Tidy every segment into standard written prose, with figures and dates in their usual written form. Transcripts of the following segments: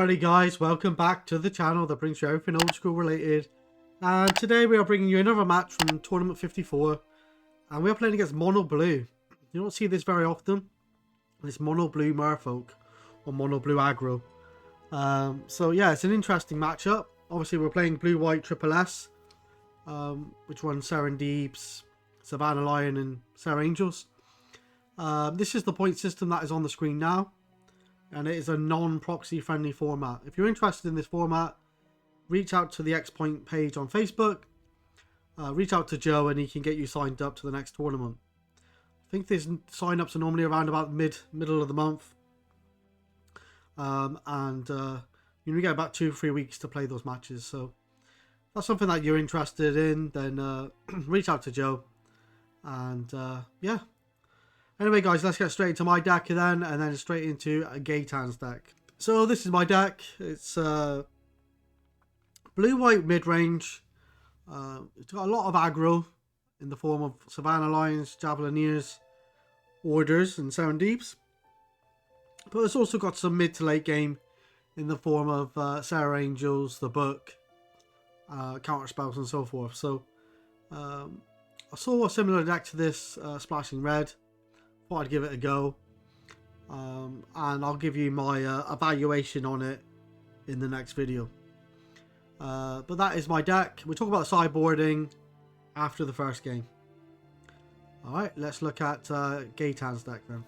Alrighty guys, welcome back to the channel that brings you everything old school related. And today we are bringing you another match from Tournament 54. And we are playing against Mono Blue. You don't see this very often. This Mono Blue Merfolk or Mono Blue Aggro. So yeah, it's an interesting matchup. Obviously we're playing Blue White Triple S, which runs Serendeeps, Savannah Lion and Sarah Angels. This is the point system that is on the screen now. And it is a non-proxy friendly format. If you're interested in this format, reach out to the X-Point page on Facebook. Reach out to Joe and he can get you signed up to the next tournament. I think these sign-ups are normally around about middle of the month. You get about 2-3 weeks to play those matches. So if that's something that you're interested in, then reach out to Joe. And yeah. Anyway guys, let's get straight into my deck then, and then straight into a Gaetan's deck. So this is my deck. It's blue-white mid-range. It's got a lot of aggro in the form of Savannah Lions, Javelineers, Orders and Serendeeps. But it's also got some mid to late game in the form of Sarah Angels, the book, counter spells and so forth. So I saw a similar deck to this, Splashing Red. Thought I'd give it a go, and I'll give you my evaluation on it in the next video. But that is my deck. We'll talk about sideboarding after the first game. Alright, let's look at Gaetan's deck then.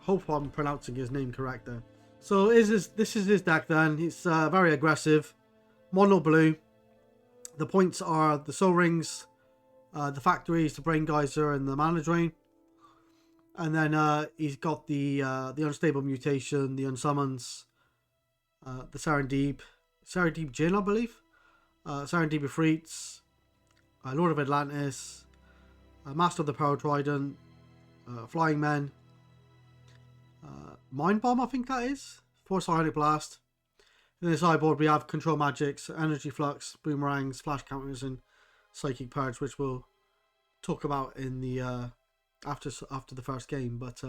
Hope I'm pronouncing his name correct there. So this is his deck then. It's very aggressive. Mono blue. The points are the Soul Rings, the Factories, the Brain Geyser and the Mana Drain. And then he's got the Unstable Mutation, the Unsummons, the Serendeep Djinn, I believe, Serendeep Ifrits, Lord of Atlantis, Master of the Pearl Trident, Flying Men, Mind Bomb, I think that is, Force Ionic Blast. In the sideboard we have Control Magics, Energy Flux, Boomerangs, Flash Counters and Psychic Purge, which we'll talk about in the after the first game. But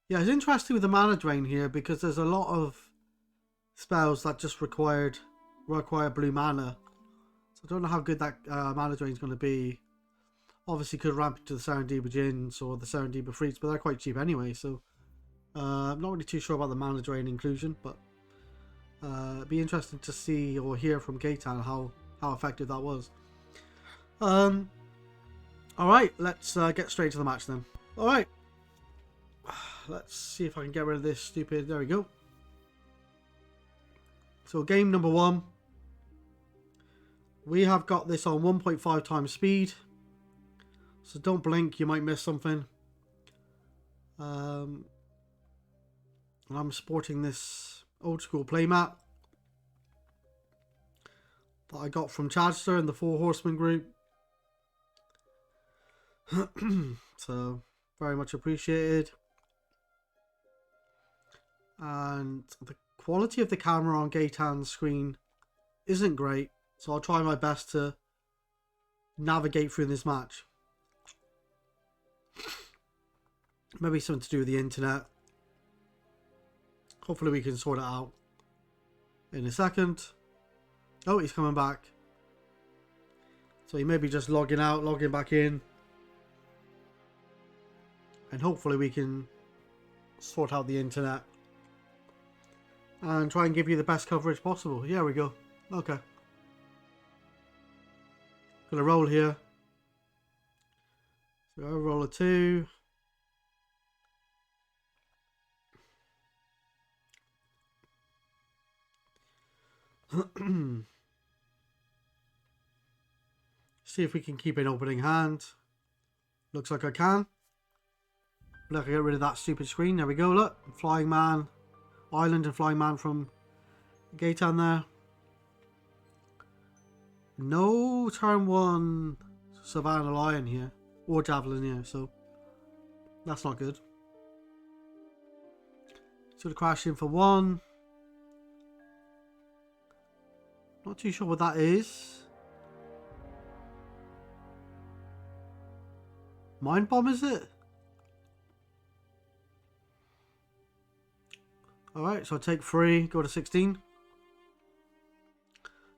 yeah, it's interesting with the Mana Drain here because there's a lot of spells that just require blue mana. So I don't know how good that Mana Drain is going to be. Obviously could ramp into the Serendeep Djinns or the Serendeep Ifrits, but they're quite cheap anyway, so I'm not really too sure about the Mana Drain inclusion, but it'd be interesting to see or hear from Gaetan how effective that was. Alright, let's get straight to the match then. Alright. Let's see if I can get rid of this stupid... There we go. So game number 1. We have got this on 1.5 times speed. So don't blink, you might miss something. And I'm sporting this old school playmat that I got from Chadster in the 4 Horsemen group. So very much appreciated. And the quality of the camera on Gaetan's screen isn't great, so I'll try my best to navigate through this match. Maybe something to do with the internet. Hopefully we can sort it out in a second. Oh, he's coming back. So he may be just logging out, logging back in. And hopefully we can sort out the internet and try and give you the best coverage possible. Here we go. Okay. Gonna roll here. So I'll roll a 2. See if we can keep an opening hand. Looks like I can. Look, I get rid of that stupid screen. There we go, look. Flying Man, Island and Flying Man from Gaetan there. No turn 1 Savannah Lion here. Or Javelineer, so that's not good. Sort of crash in for 1. Not too sure what that is. Mind Bomb, is it? Alright, so I take 3, go to 16.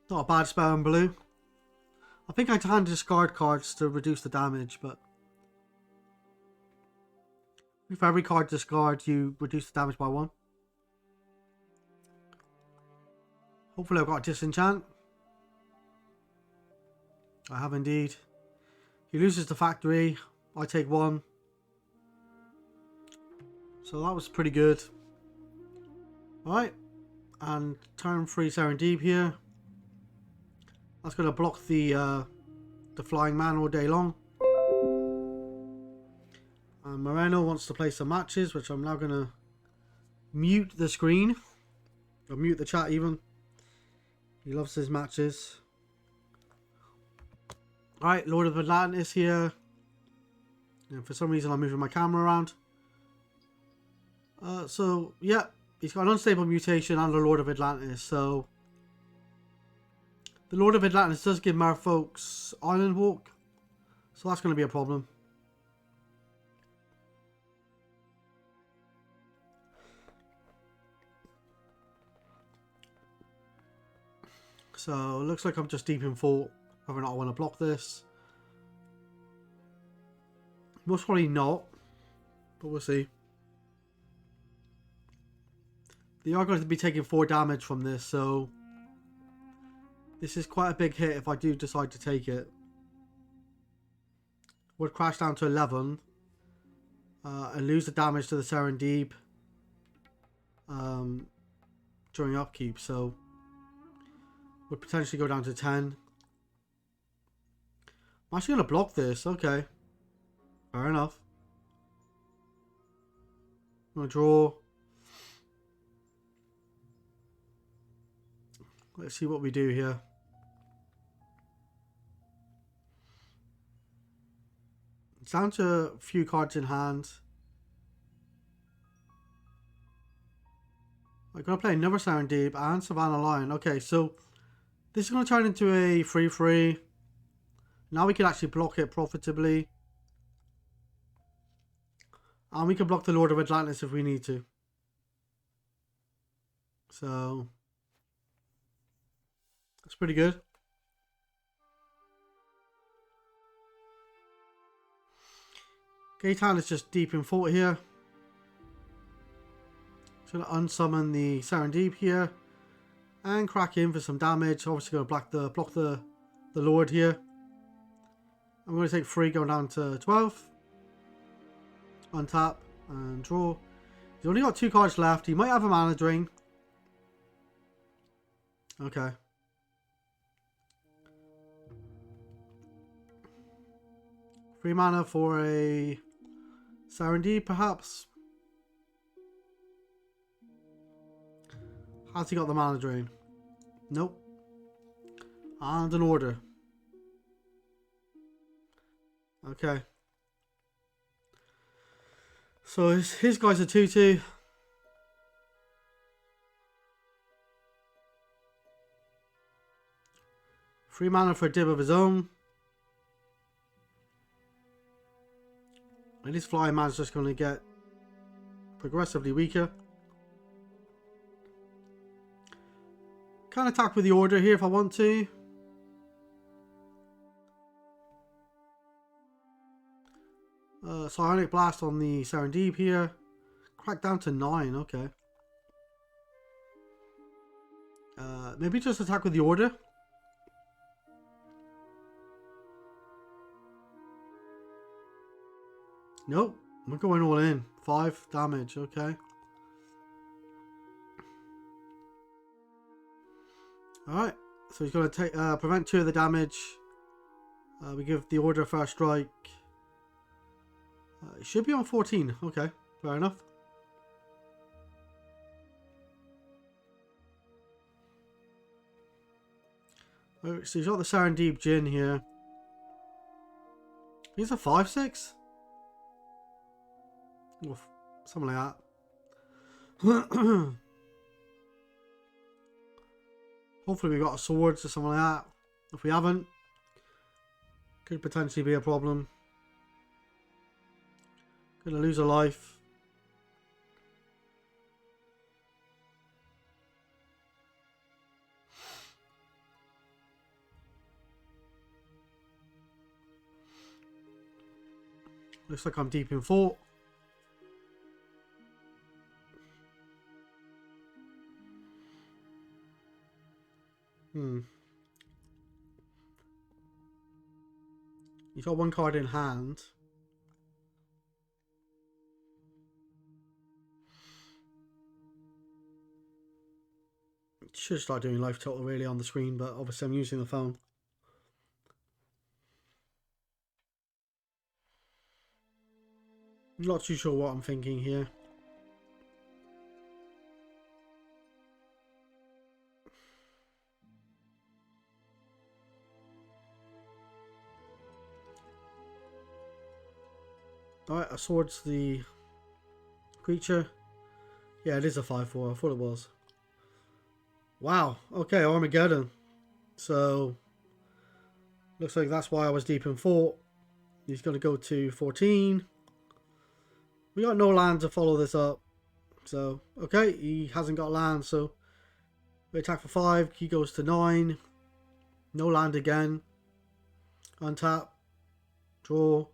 Not a bad spell in blue. I think I can discard cards to reduce the damage, but with every card discard, you reduce the damage by 1. Hopefully I've got a disenchant. I have indeed. He loses the factory. I take 1. So that was pretty good. Alright. And turn 3 Serendib here. That's going to block the flying man all day long. And Moreno wants to play some matches, which I'm now going to mute the screen. Or mute the chat even. He loves his matches. Alright, Lord of Atlantis here. And for some reason I'm moving my camera around. So, yeah. He's got an unstable mutation and the Lord of Atlantis. So, the Lord of Atlantis does give Merfolk's Island Walk. So that's going to be a problem. So, it looks like I'm just deep in thought whether or not I want to block this. Most probably not. But we'll see. They are going to be taking 4 damage from this, so this is quite a big hit if I do decide to take it. Would crash down to 11 and lose the damage to the Serendib during upkeep, so would potentially go down to 10. I'm actually going to block this. Okay, fair enough. I'm going to draw. Let's see what we do here. It's down to a few cards in hand. I'm going to play another Serendib and Savannah Lion. Okay, so this is going to turn into a 3/3. Now we can actually block it profitably. And we can block the Lord of Atlantis if we need to. So that's pretty good. Gaetan is just deep in thought here. Just going to unsummon the Serendib here. And crack in for some damage. Obviously going to block the Lord here. I'm going to take 3 going down to 12. Untap and draw. He's only got 2 cards left. He might have a mana drain. Okay. Free mana for a Serendib, perhaps. Has he got the mana drain? Nope. And an order. Okay. So his guy's a 2/2. Free mana for a dib of his own. And his flying man's just going to get progressively weaker. Can attack with the order here if I want to. Psionic Blast on the Serendib here. Crack down to 9, okay. Maybe just attack with the order. Nope, we're going all in. 5 damage, okay. Alright, so he's going to take prevent 2 of the damage. We give the order first strike. It should be on 14, okay, fair enough. Alright, so he's got the Serendib Djinn here. He's a 5/6? Or something like that. Hopefully we got a sword or something like that. If we haven't, could potentially be a problem. Gonna lose a life. Looks like I'm deep in 4. He's got 1 card in hand. Should start doing live total really on the screen, but obviously I'm using the phone. Not too sure what I'm thinking here. Alright, I swords the creature. Yeah, it is a 5/4. I thought it was. Wow. Okay, Armageddon. So, looks like that's why I was deep in 4. He's going to go to 14. We got no land to follow this up. So, okay, he hasn't got land. So, we attack for 5. He goes to 9. No land again. Untap. Draw.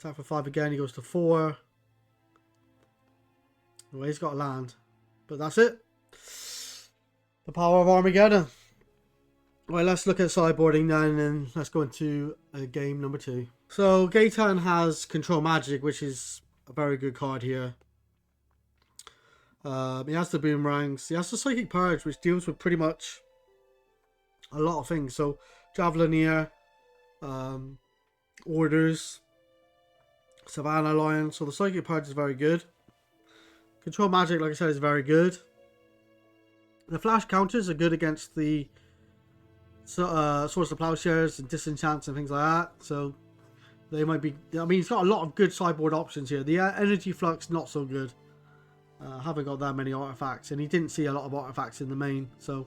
Attack for 5 again. He goes to 4. Well, he's got land. But that's it. The power of Armageddon. Right, let's look at sideboarding then, and then let's go into game number 2. So, Gaetan has Control Magic, which is a very good card here. He has the Boomerangs. He has the Psychic Purge, which deals with pretty much a lot of things. So, Javelineer, Orders, Savannah Lion. So, the Psychic Purge is very good. Control Magic, like I said, is very good. The flash counters are good against the Swords of Plowshares and Disenchants and things like that. So they might be. I mean, he's got a lot of good sideboard options here. The Energy Flux not so good. Haven't got that many artifacts, and he didn't see a lot of artifacts in the main. So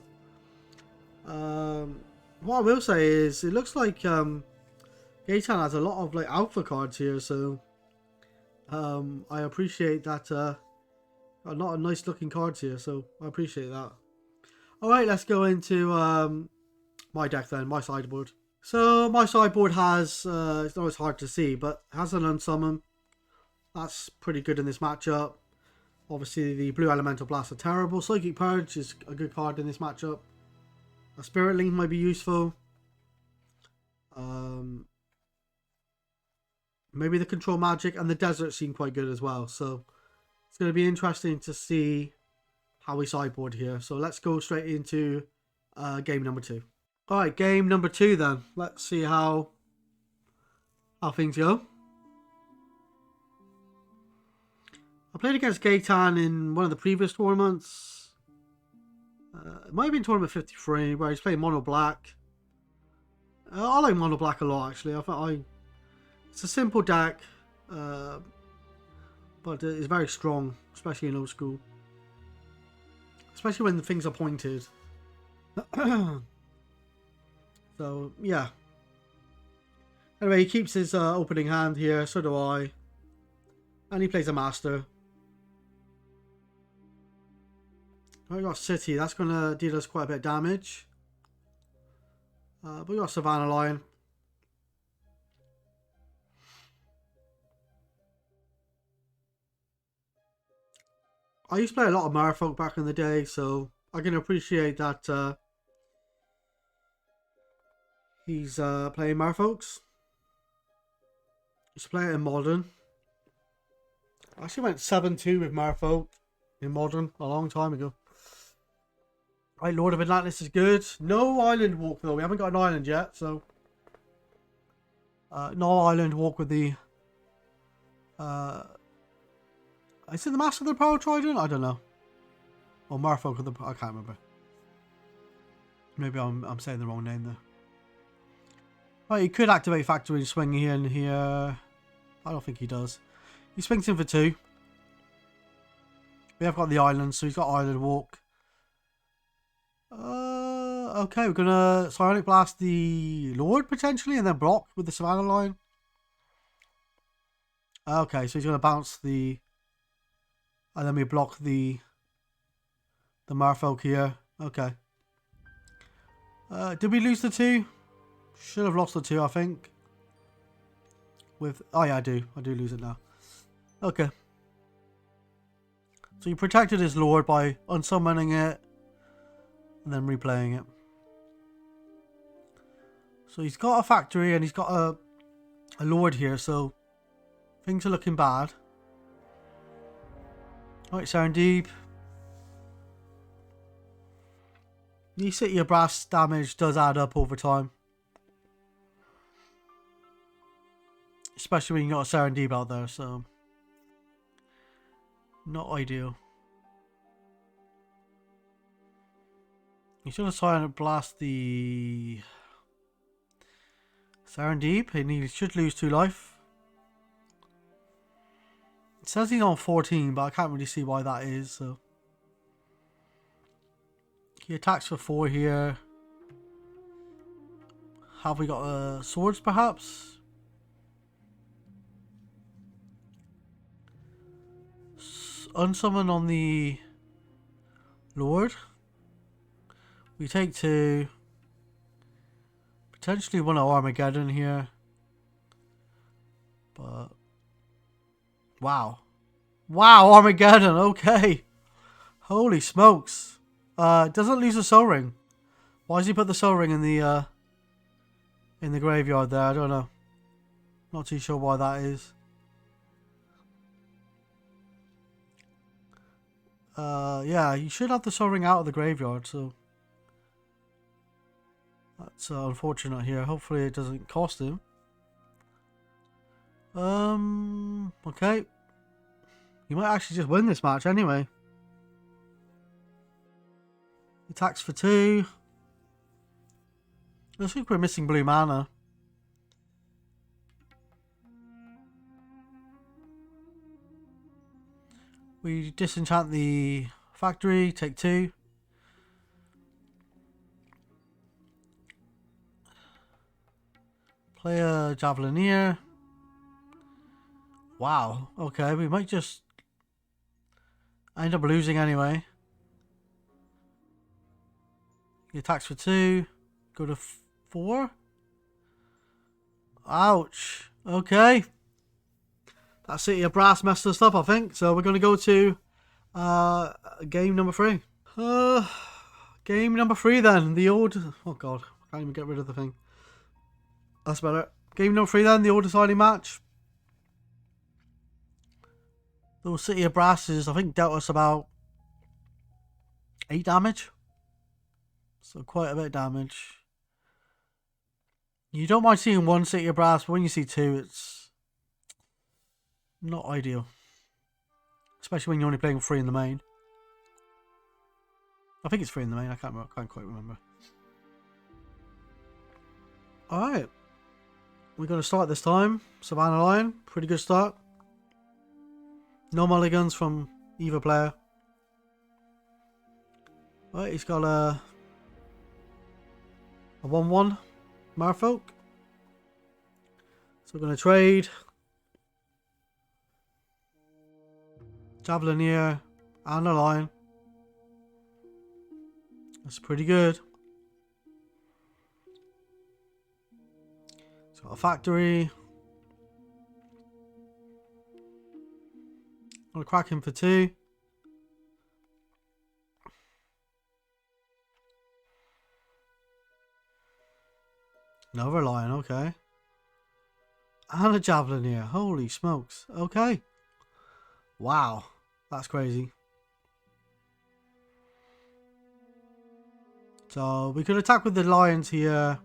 what I will say is, it looks like Gaetan has a lot of like alpha cards here. So I appreciate that. A lot of nice looking cards here. So I appreciate that. Alright, let's go into my deck then, my sideboard. So my sideboard has, it's always hard to see, but has an Unsummon. That's pretty good in this matchup. Obviously the Blue Elemental Blasts are terrible. Psychic Purge is a good card in this matchup. A Spirit Link might be useful. Maybe the Control Magic and the Desert seem quite good as well. So it's going to be interesting to see how we sideboard here. So let's go straight into game number 2. Alright, game number 2 then. Let's see how things go. I played against Gaetan in one of the previous tournaments. It might have been tournament 53 where he's playing mono black. I like mono black a lot actually. It's a simple deck, but it's very strong, especially in old school. Especially when things are pointed. So, yeah. Anyway, he keeps his opening hand here. So do I. And he plays a Master. I got City. That's going to deal us quite a bit of damage. But we got Savannah Lion. I used to play a lot of Merfolk back in the day, so I can appreciate that he's playing Merfolks. Used to play it in Modern. I actually went 7-2 with Merfolk in Modern a long time ago. Right, Lord of Atlantis is good. No Island Walk though. We haven't got an island yet, so no Island Walk with the is it the Master of the Power Trident? I don't know. Or Merfolk of the... I can't remember. Maybe I'm saying the wrong name there. Right, he could activate Factory and swing here and here. I don't think he does. He swings in for 2. We have got the island, so he's got Island Walk. Okay, we're gonna Psionic Blast the Lord potentially, and then block with the Savannah Line. Okay, so he's gonna bounce the, and then we block the Merfolk here. Okay. Did we lose the 2? Should have lost the 2, I think. with... Oh yeah, I do lose it now. Okay. So you protected his lord by unsummoning it and then replaying it. So he's got a factory and he's got a lord here, so things are looking bad. Alright, Serendip. The City of Brass damage does add up over time. Especially when you got a Serendip out there, so... Not ideal. He's going to try and blast the Serendip, and he should lose 2 life. It says he's on 14, but I can't really see why that is, so... He attacks for 4 here. Have we got swords, perhaps? Unsummon on the Lord. We take 2. Potentially one of Armageddon here. But... Wow. Wow, Armageddon, okay. Holy smokes. Doesn't lose a soul ring. Why does he put the soul ring in the graveyard there? I don't know. Not too sure why that is. Yeah, you should have the soul ring out of the graveyard, so that's unfortunate here. Hopefully it doesn't cost him. Okay. You might actually just win this match anyway. Attacks for 2. I think we're missing blue mana. We disenchant the factory, take 2. Play a Javelineer. Wow, okay, we might just end up losing anyway. He attacks for 2. Go to 4. Ouch. Okay. That City of Brass messed us up, I think. So we're going to go to game number 3. Game number 3 then. The old... Oh god, I can't even get rid of the thing. That's better. Game number 3 then. The old deciding match. Those City of Brasses, I think, dealt us about 8 damage. So quite a bit of damage. You don't mind seeing 1 City of Brass, but when you see 2, it's not ideal. Especially when you're only playing 3 in the main. I think it's 3 in the main, I can't quite remember. Alright. We're going to start this time. Savannah Lion, pretty good start. No mulligans from either player. Right, he's got a 1-1 Merfolk. So we're going to trade Javelineer and a Lion. That's pretty good. It's got a factory. I'm going to crack him for 2. Another Lion, okay. And a Javelineer. Holy smokes. Okay. Wow. That's crazy. So we could attack with the Lions here.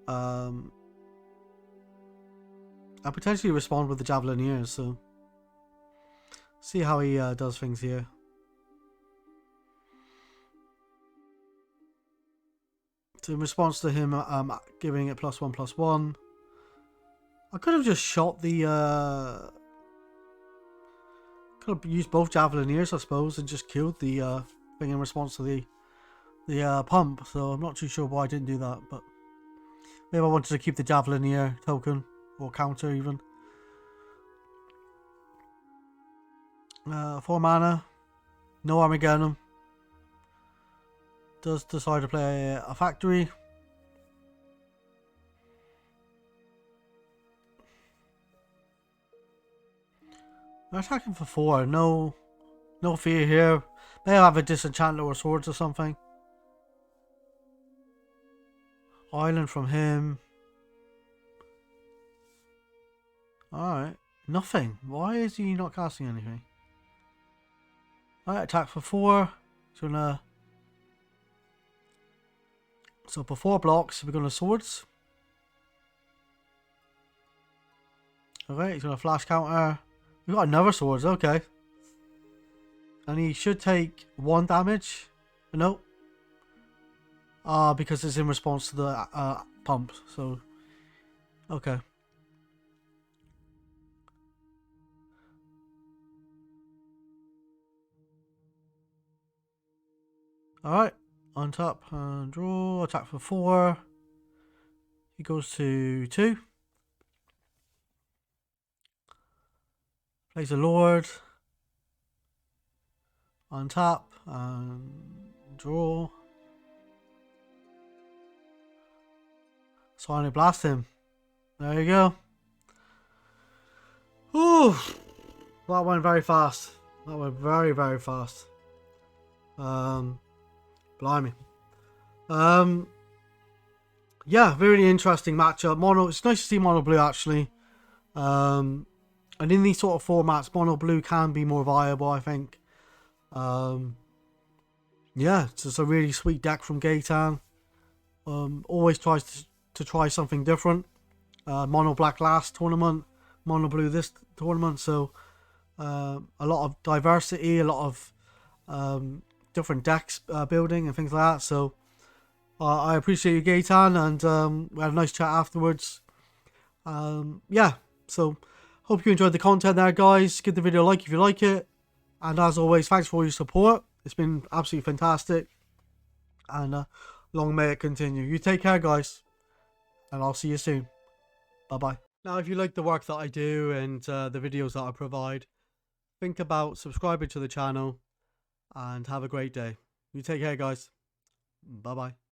And potentially respond with the Javelineers. So see how he does things here. So in response to him giving it +1/+1, I could have just shot the could have used both Javelineers, I suppose, and just killed the thing in response to the pump. So I'm not too sure why I didn't do that, but maybe I wanted to keep the Javelineer token or counter even. 4 mana, no Armageddon. Does decide to play a factory. They're attacking for 4. No fear here. May have a disenchantment or swords or something. Island from him. Alright. Nothing. Why is he not casting anything? Alright, attack for 4. He's gonna... So for 4 blocks, we're gonna swords. Okay, he's gonna flash counter. We've got another swords, okay. And he should take 1 damage. No. Because it's in response to the pump, so... Okay. Alright, on top and draw, attack for 4. He goes to 2. Plays a Lord. On tap and draw. Sonic Blast him. There you go. Ooh, that went very fast. That went very, very fast. Blimey. Yeah, really interesting matchup. Mono. It's nice to see mono blue actually. And in these sort of formats, mono blue can be more viable, I think. Yeah, it's just a really sweet deck from Gaetan. Always tries to try something different. Mono black last tournament, mono blue this tournament. So a lot of diversity, a lot of different decks building and things like that. So I appreciate you, Gaetan, and we had a nice chat afterwards. Yeah, so hope you enjoyed the content there, guys. Give the video a like if you like it. And as always, thanks for all your support. It's been absolutely fantastic. And long may it continue. You take care, guys. And I'll see you soon. Bye-bye. Now, if you like the work that I do and the videos that I provide, think about subscribing to the channel. And have a great day. You take care, guys. Bye-bye.